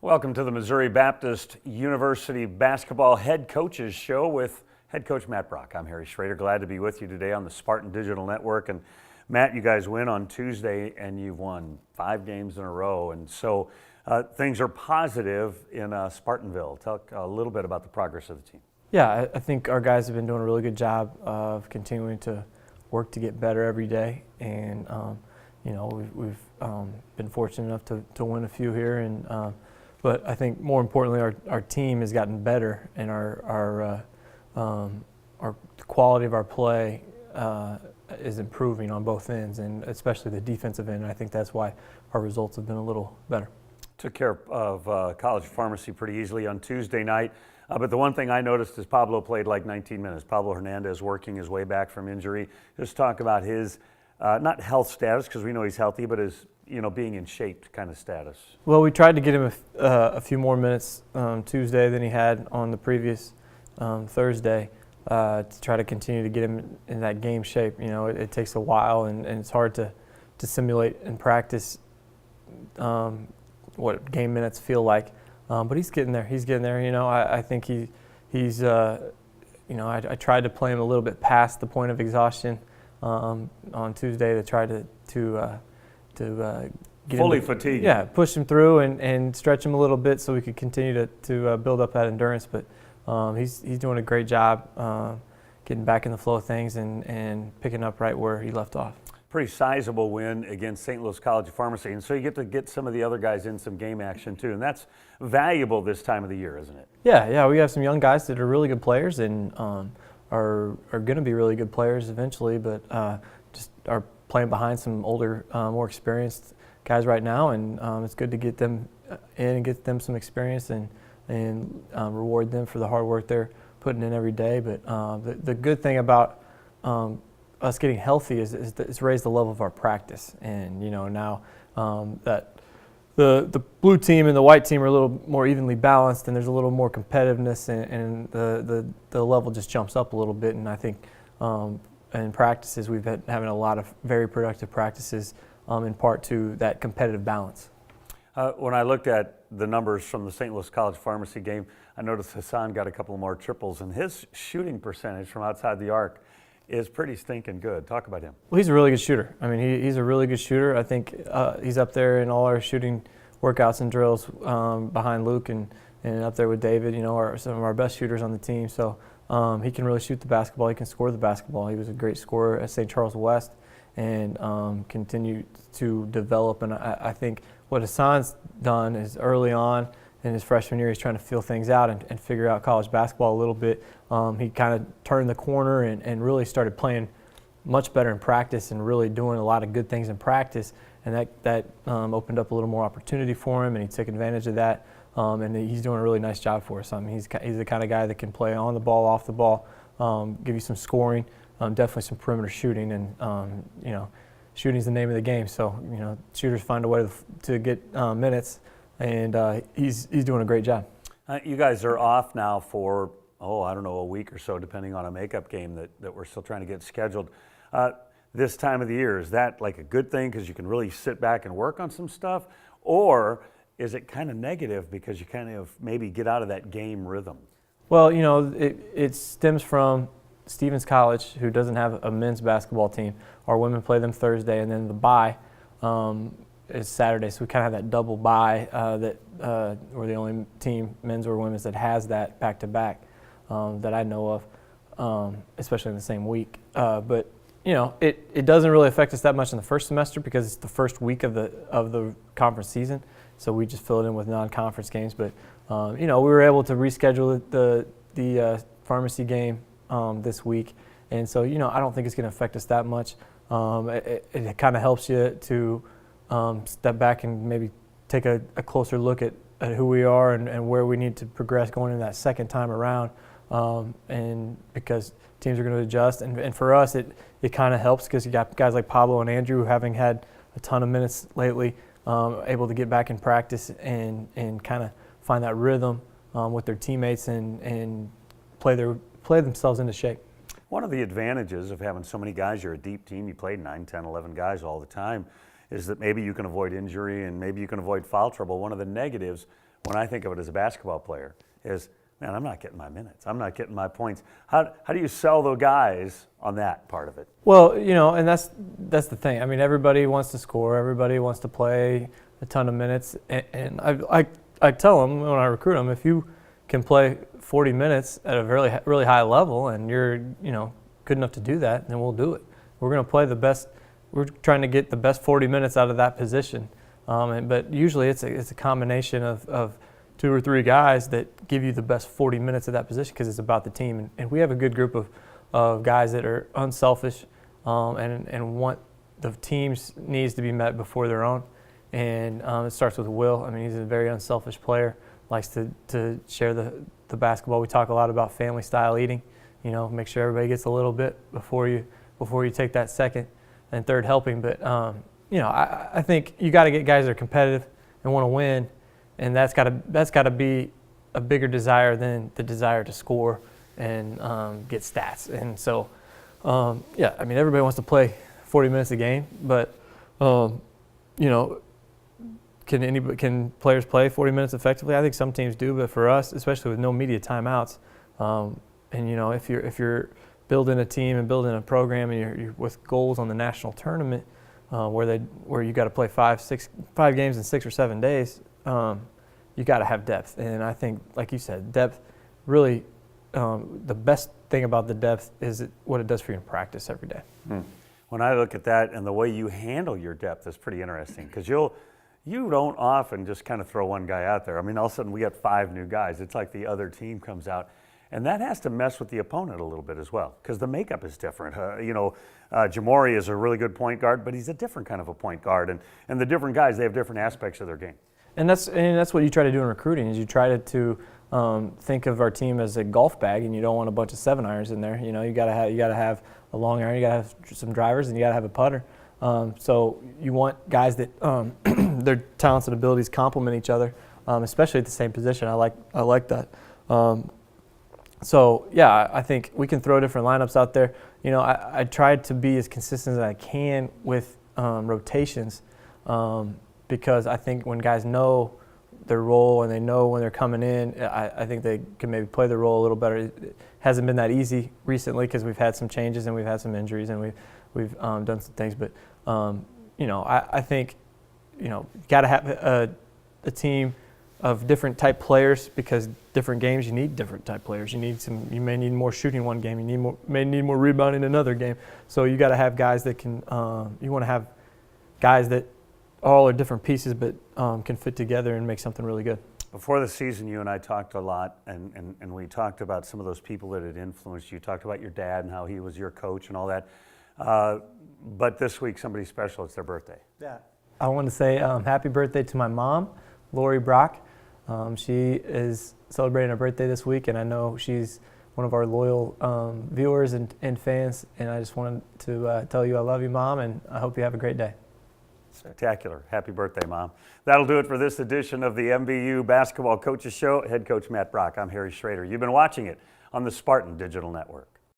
Welcome to the Missouri Baptist University Basketball Head Coaches Show with Head Coach Matt Brock. I'm Harry Schroeder. Glad to be with you today on the Spartan Digital Network. And Matt, you guys win on Tuesday, and you've won 5 games in a row. And so things are positive in Spartanville. Talk a little bit about the progress of the team. Yeah, I think our guys have been doing a really good job of continuing to work to get better every day. And, we've been fortunate enough to win a few here. And but I think more importantly, our team has gotten better, and our quality of our play is improving on both ends, and especially the defensive end. And I think that's why our results have been a little better. Took care of College Pharmacy pretty easily on Tuesday night. But the one thing I noticed is Pablo played like 19 minutes. Pablo Hernandez working his way back from injury. Just talk about his, not health status, because we know he's healthy, but his being in shape kind of status. Well, we tried to get him a few more minutes Tuesday than he had on the previous Thursday to try to continue to get him in that game shape. It takes a while, and it's hard to simulate in practice what game minutes feel like. But he's getting there. He's getting there. I think he's. I tried to play him a little bit past the point of exhaustion on Tuesday to try to get fully him fatigued. Yeah, push him through and stretch him a little bit so we could continue to build up that endurance. But he's doing a great job getting back in the flow of things and picking up right where he left off. Pretty sizable win against St. Louis College of Pharmacy, and so you get to get some of the other guys in some game action too, and that's valuable this time of the year, isn't it? Yeah, we have some young guys that are really good players and are going to be really good players eventually, but just are playing behind some older, more experienced guys right now, and it's good to get them in and get them some experience and reward them for the hard work they're putting in every day. But the good thing about us getting healthy is it's raised the level of our practice, and now that the blue team and the white team are a little more evenly balanced, and there's a little more competitiveness, and the level just jumps up a little bit. And I think in practices we've been having a lot of very productive practices in part to that competitive balance. When I looked at the numbers from the St. Louis College Pharmacy game, I noticed Hassan got a couple more triples, and his shooting percentage from outside the arc is pretty stinking good. Talk about him. Well, he's a really good shooter. I mean, he's a really good shooter. I think he's up there in all our shooting workouts and drills behind Luke and up there with David, some of our best shooters on the team. So he can really shoot the basketball. He can score the basketball. He was a great scorer at St. Charles West and continue to develop. And I think what Hassan's done is early on in his freshman year, he's trying to feel things out and figure out college basketball a little bit. He kind of turned the corner and really started playing much better in practice and really doing a lot of good things in practice. And that opened up a little more opportunity for him, and he took advantage of that. And he's doing a really nice job for us. I mean, he's the kind of guy that can play on the ball, off the ball, give you some scoring, definitely some perimeter shooting. And, shooting's the name of the game. So, shooters find a way to get minutes. And he's doing a great job. You guys are off now for, a week or so, depending on a makeup game that we're still trying to get scheduled. This time of the year, is that like a good thing because you can really sit back and work on some stuff? Or is it kind of negative because you kind of maybe get out of that game rhythm? Well, it stems from Stevens College, who doesn't have a men's basketball team. Our women play them Thursday, and then the bye is Saturday, so we kind of have that double bye that we're the only team, men's or women's, that has that back-to-back that I know of, especially in the same week. But it doesn't really affect us that much in the first semester because it's the first week of the conference season, so we just fill it in with non-conference games. But we were able to reschedule the pharmacy game this week, and so I don't think it's going to affect us that much. It kind of helps you to step back and maybe take a closer look at who we are and where we need to progress going into that second time around. And because teams are going to adjust, and for us it kind of helps because you got guys like Pablo and Andrew, having had a ton of minutes lately, able to get back in practice and kind of find that rhythm with their teammates and play themselves into shape. One of the advantages of having so many guys, you're a deep team, you play 9, 10, 11 guys all the time, is that maybe you can avoid injury and maybe you can avoid foul trouble. One of the negatives when I think of it as a basketball player is, man, I'm not getting my minutes. I'm not getting my points. How do you sell the guys on that part of it? Well, and that's the thing. I mean, everybody wants to score. Everybody wants to play a ton of minutes. And I tell them when I recruit them, if you can play 40 minutes at a really high level and you're, good enough to do that, then we'll do it. We're going to play the best. We're trying to get the best 40 minutes out of that position. But usually it's a combination of 2 or 3 guys that give you the best 40 minutes of that position because it's about the team. And we have a good group of guys that are unselfish and want the team's needs to be met before their own. And it starts with Will. I mean, he's a very unselfish player, likes to share the basketball. We talk a lot about family style eating. Make sure everybody gets a little bit before you take that second and third helping. But I think you got to get guys that are competitive and want to win, and that's got to be a bigger desire than the desire to score and get stats. And so, I mean, everybody wants to play 40 minutes a game, but can players play 40 minutes effectively? I think some teams do, but for us, especially with no media timeouts, and if you're building a team and building a program and you're with goals on the national tournament, where you got to play 5 games in 6 or 7 days, you got to have depth. And I think, like you said, depth really the best thing about the depth is what it does for you in practice every day. When I look at that and the way you handle your depth is pretty interesting because you don't often just kind of throw one guy out there. I mean, all of a sudden we got 5 new guys. It's like the other team comes out. And that has to mess with the opponent a little bit as well because the makeup is different. Jamori is a really good point guard, but he's a different kind of a point guard. And the different guys, they have different aspects of their game. And that's what you try to do in recruiting is you try to think of our team as a golf bag, and you don't want a bunch of 7-irons in there. You gotta have a long iron, you gotta have some drivers, and you gotta have a putter. So you want guys that their talents and abilities complement each other, especially at the same position. I like that. So yeah, I think we can throw different lineups out there. I tried to be as consistent as I can with rotations because I think when guys know their role and they know when they're coming in, I think they can maybe play their role a little better. It hasn't been that easy recently because we've had some changes and we've had some injuries and we've done some things. But I think you got to have a team of different type players because different games you need different type players. You may need more shooting one game. You may need more rebounding another game. So you got to have guys that can. You want to have guys that all are different pieces but can fit together and make something really good. Before the season, you and I talked a lot, and we talked about some of those people that had influenced you. You talked about your dad and how he was your coach and all that. But this week, somebody special. It's their birthday. Yeah. I want to say happy birthday to my mom, Lori Brock. She is celebrating her birthday this week, and I know she's one of our loyal viewers and fans, and I just wanted to tell you I love you, Mom, and I hope you have a great day. Spectacular. Happy birthday, Mom. That'll do it for this edition of the MBU Basketball Coaches Show. Head coach Matt Brock. I'm Harry Schroeder. You've been watching it on the Spartan Digital Network.